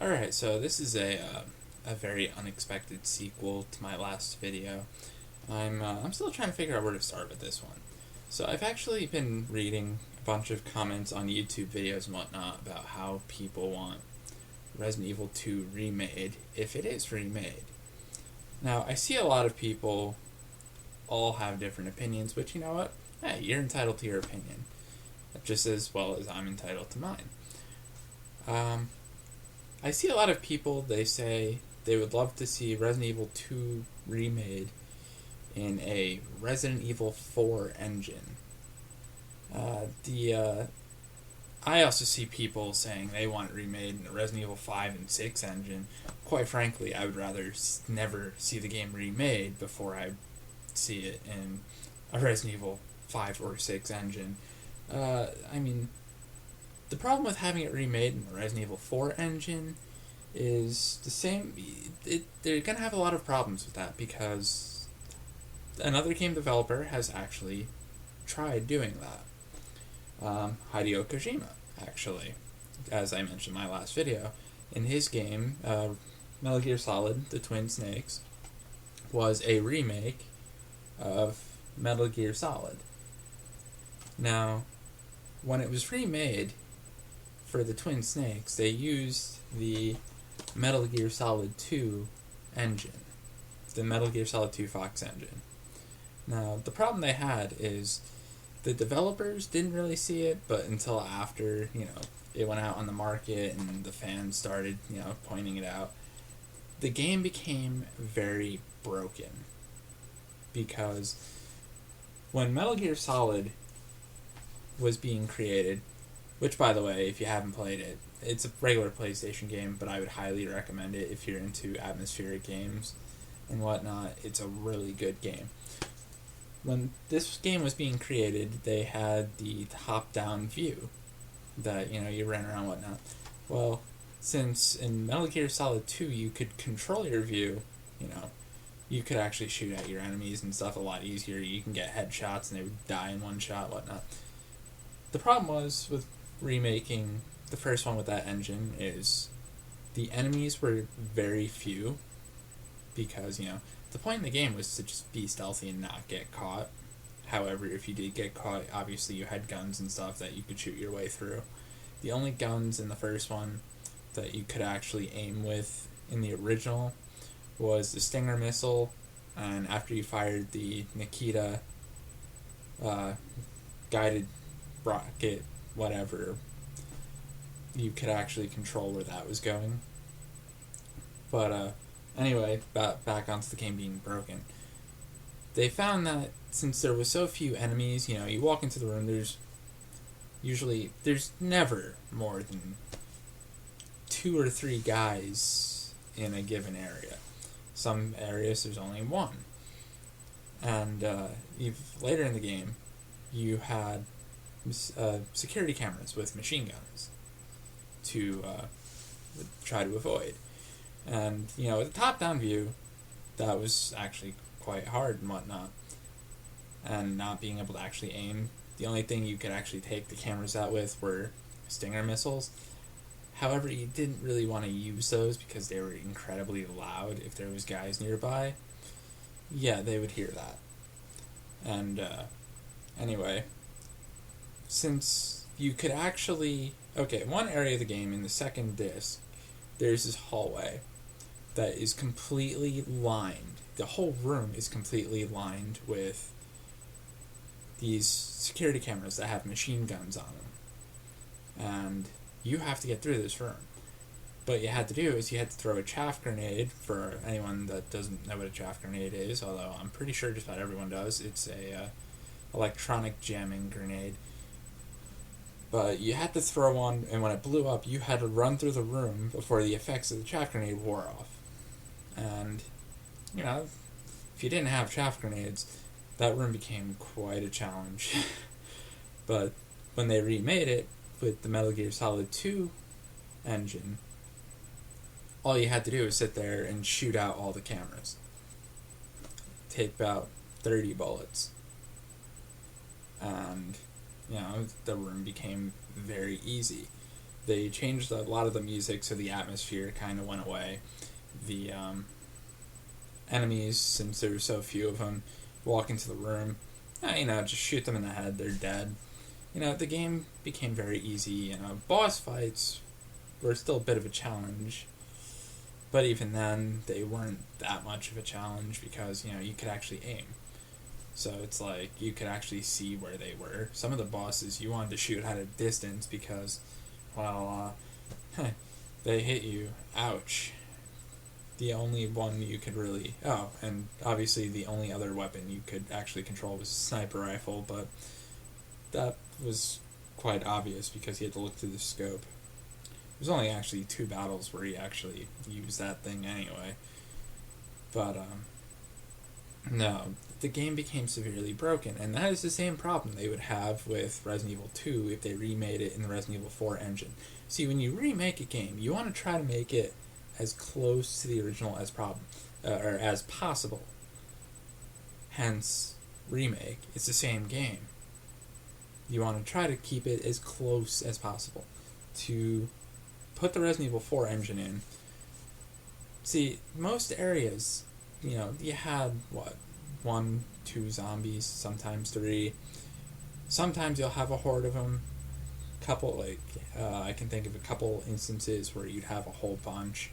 Alright, so this is a very unexpected sequel to my last video. I'm still trying to figure out where to start with this one. So I've actually been reading a bunch of comments on YouTube videos and whatnot about how people want Resident Evil 2 remade, if it is remade. Now, I see a lot of people all have different opinions, which, you know what? Hey, you're entitled to your opinion, just as well as I'm entitled to mine. I see a lot of people, they say they would love to see Resident Evil 2 remade in a Resident Evil 4 engine. I also see people saying they want it remade in a Resident Evil 5 and 6 engine. Quite frankly, I would rather never see the game remade before I see it in a Resident Evil 5 or 6 engine. The problem with having it remade in the Resident Evil 4 engine is the same. They're going to have a lot of problems with that because another game developer has actually tried doing that. Hideo Kojima, actually, as I mentioned in my last video. In his game, Metal Gear Solid, The Twin Snakes, was a remake of Metal Gear Solid. Now, when it was remade for the Twin Snakes, they used the Metal Gear Solid 2 engine, the Metal Gear Solid 2 Fox engine. Now, the problem they had is the developers didn't really see it, but until after, it went out on the market and the fans started, pointing it out, the game became very broken. Because when Metal Gear Solid was being created, which, by the way, if you haven't played it, it's a regular PlayStation game, but I would highly recommend it if you're into atmospheric games and whatnot. It's a really good game. When this game was being created, they had the top-down view that, you ran around and whatnot. Well, since in Metal Gear Solid 2 you could control your view, you could actually shoot at your enemies and stuff a lot easier. You can get headshots and they would die in one shot, whatnot. The problem was with remaking the first one with that engine is the enemies were very few because, the point in the game was to just be stealthy and not get caught. However, if you did get caught, obviously you had guns and stuff that you could shoot your way through. The only guns in the first one that you could actually aim with in the original was the Stinger missile, and after you fired the Nikita guided rocket, whatever, you could actually control where that was going. But anyway, back onto the game being broken. They found that since there was so few enemies, you walk into the room, there's never more than 2 or 3 guys in a given area. Some areas there's only one. And later in the game, you had security cameras with machine guns to try to avoid. And, with a top-down view, that was actually quite hard and whatnot. And not being able to actually aim. The only thing you could actually take the cameras out with were Stinger missiles. However, you didn't really want to use those because they were incredibly loud. If there was guys nearby, yeah, they would hear that. And, anyway, since you could actually... Okay, one area of the game, in the second disc, there's this hallway that is completely lined. The whole room is completely lined with these security cameras that have machine guns on them. And you have to get through this room. What you had to do is you had to throw a chaff grenade, for anyone that doesn't know what a chaff grenade is, although I'm pretty sure just about everyone does. It's a electronic jamming grenade. But you had to throw one, and when it blew up, you had to run through the room before the effects of the chaff grenade wore off. And, if you didn't have chaff grenades, that room became quite a challenge. But when they remade it with the Metal Gear Solid 2 engine, all you had to do was sit there and shoot out all the cameras. Take about 30 bullets. And, the room became very easy. They changed a lot of the music, so the atmosphere kind of went away. The enemies, since there were so few of them, walk into the room, just shoot them in the head, they're dead. The game became very easy. Boss fights were still a bit of a challenge, but even then, they weren't that much of a challenge because, you could actually aim. So it's like you could actually see where they were. Some of the bosses you wanted to shoot at a distance because, well, they hit you. Ouch. The only one you could really... Oh, and obviously the only other weapon you could actually control was a sniper rifle, but that was quite obvious because you had to look through the scope. There's only actually 2 battles where you actually use that thing anyway. But, no, the game became severely broken, and that is the same problem they would have with Resident Evil 2 if they remade it in the Resident Evil 4 engine. See, when you remake a game, you want to try to make it as close to the original as as possible. Hence, remake. It's the same game. You want to try to keep it as close as possible. To put the Resident Evil 4 engine in, see, most areas, you had, 1, 2 zombies, sometimes 3. Sometimes you'll have a horde of them. I can think of a couple instances where you'd have a whole bunch,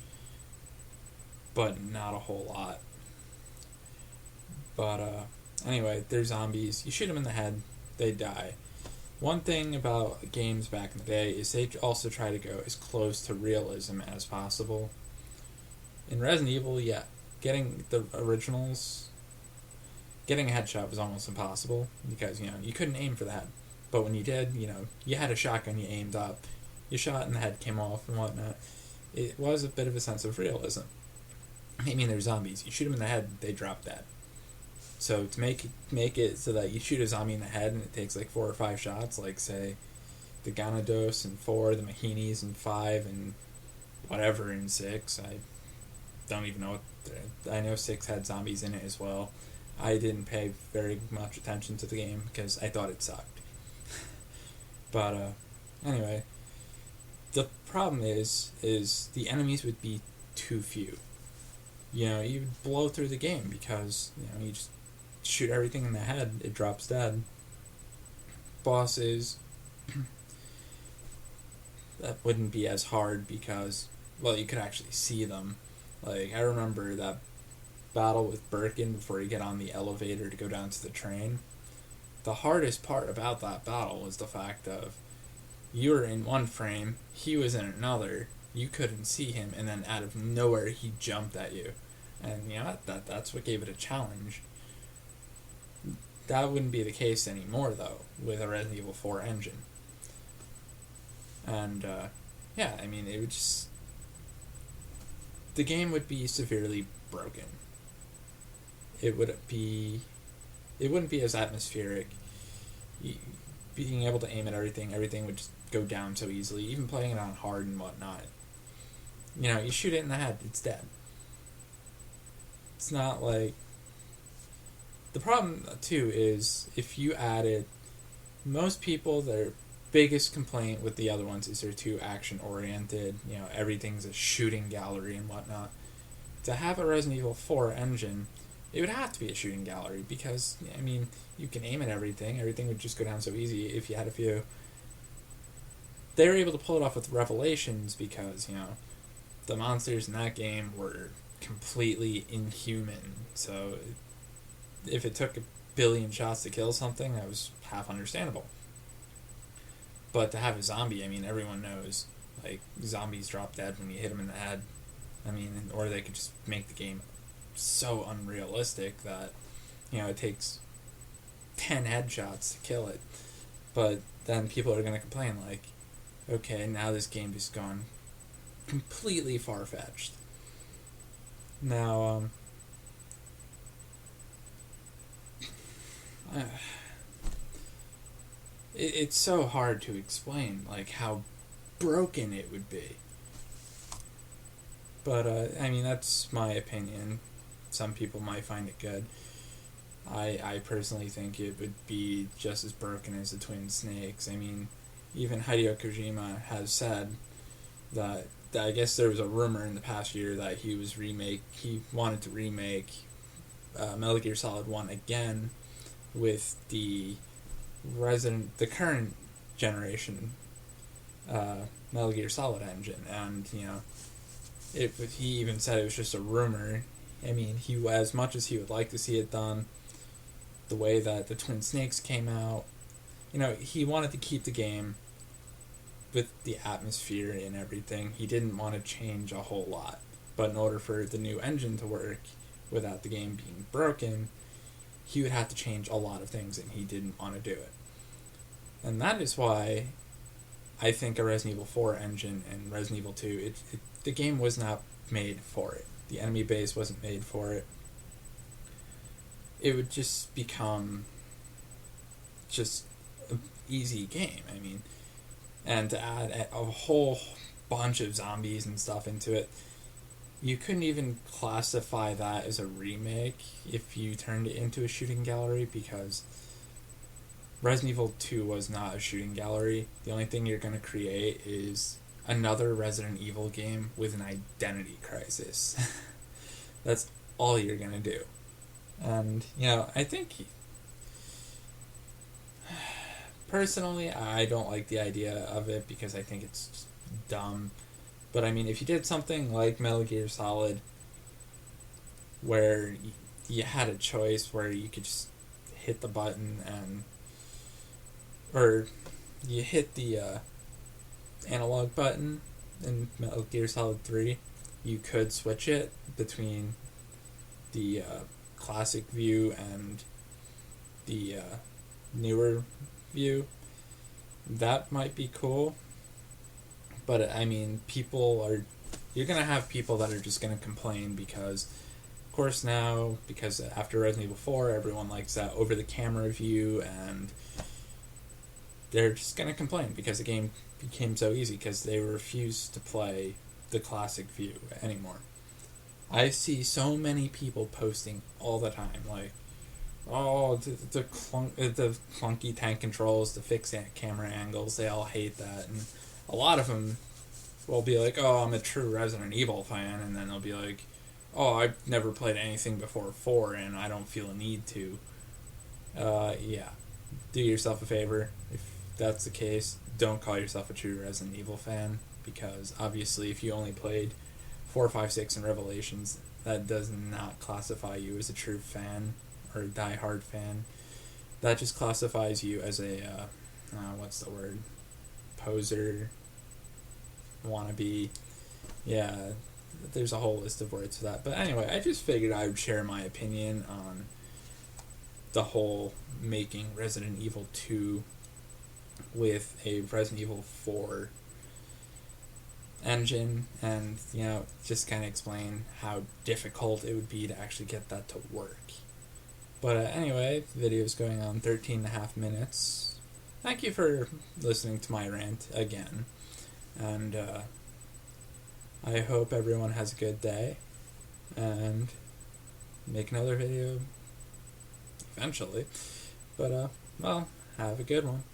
but not a whole lot. But, anyway, they're zombies. You shoot them in the head, they die. One thing about games back in the day is they also try to go as close to realism as possible. In Resident Evil, getting the originals, getting a headshot was almost impossible because, you couldn't aim for the head. But when you did, you had a shotgun, you aimed up, you shot and the head came off and whatnot. It was a bit of a sense of realism. They're zombies. You shoot them in the head, they drop dead. So to make it so that you shoot a zombie in the head and it takes like 4 or 5 shots, like say the Ganados in 4, the Mahinis in 5, and whatever in 6. I don't even know I know 6 had zombies in it as well. I didn't pay very much attention to the game because I thought it sucked. But anyway, the problem is the enemies would be too few. You'd blow through the game because you just shoot everything in the head, it drops dead. Bosses, that wouldn't be as hard because, you could actually see them. Like, I remember that battle with Birkin before you get on the elevator to go down to the train. The hardest part about that battle was the fact of you were in one frame, he was in another, you couldn't see him, and then out of nowhere he jumped at you. And that's what gave it a challenge. That wouldn't be the case anymore, though, with a Resident Evil 4 engine. And, it would just... The game would be severely broken. It wouldn't be as atmospheric. Being able to aim at everything would just go down so easily. Even playing it on hard and whatnot. You shoot it in the head, it's dead. It's not like... The problem, too, is if you added... Most people, their biggest complaint with the other ones is they're too action-oriented. Everything's a shooting gallery and whatnot. To have a Resident Evil 4 engine, it would have to be a shooting gallery because, you can aim at everything. Everything would just go down so easy if you had a few. They were able to pull it off with Revelations because, the monsters in that game were completely inhuman. So if it took 1 billion shots to kill something, that was half understandable. But to have a zombie, everyone knows, zombies drop dead when you hit them in the head. Or they could just make the game so unrealistic that, it takes 10 headshots to kill it. But then people are going to complain, okay, now this game has gone completely far-fetched. Now, it's so hard to explain, how broken it would be. But, that's my opinion. Some people might find it good. I personally think it would be just as broken as the Twin Snakes. Even Hideo Kojima has said that I guess there was a rumor in the past year that he wanted to remake Metal Gear Solid 1 again with the current generation Metal Gear Solid engine, and he even said it was just a rumor. I mean, as much as he would like to see it done, the way that the Twin Snakes came out, he wanted to keep the game with the atmosphere and everything. He didn't want to change a whole lot, but in order for the new engine to work without the game being broken, he would have to change a lot of things, and he didn't want to do it. And that is why I think a Resident Evil 4 engine and Resident Evil 2, the game was not made for it. The enemy base wasn't made for it. It would just become just an easy game. I mean, and to add a whole bunch of zombies and stuff into it, you couldn't even classify that as a remake if you turned it into a shooting gallery, because Resident Evil 2 was not a shooting gallery. The only thing you're going to create is another Resident Evil game with an identity crisis. That's all you're going to do. And, I think... Personally, I don't like the idea of it because I think it's just dumb. But, I mean, if you did something like Metal Gear Solid, where you had a choice where you could just hit the button or you hit the analog button in Metal Gear Solid 3, you could switch it between the classic view and the newer view. That might be cool, but I mean, you're gonna have people that are just gonna complain because, of course, now, because after Resident Evil 4, everyone likes that over the camera view, and they're just gonna complain because the game became so easy because they refuse to play the classic view anymore. I see so many people posting all the time, like, oh, the clunky tank controls, the fixed camera angles, they all hate that. And a lot of them will be like, oh, I'm a true Resident Evil fan, and then they'll be like, oh, I've never played anything before 4, and I don't feel a need to. Yeah. Do yourself a favor. If that's the case, don't call yourself a true Resident Evil fan, because obviously if you only played 4, 5, 6, and Revelations, that does not classify you as a true fan or a die-hard fan. That just classifies you as a, what's the word? Poser, wannabe. Yeah, there's a whole list of words for that. But anyway, I just figured I would share my opinion on the whole making Resident Evil 2 with a Resident Evil 4 engine, and just kind of explain how difficult it would be to actually get that to work. But anyway, the video is going on 13.5 minutes. Thank you for listening to my rant again, and I hope everyone has a good day, and make another video eventually. But well, have a good one.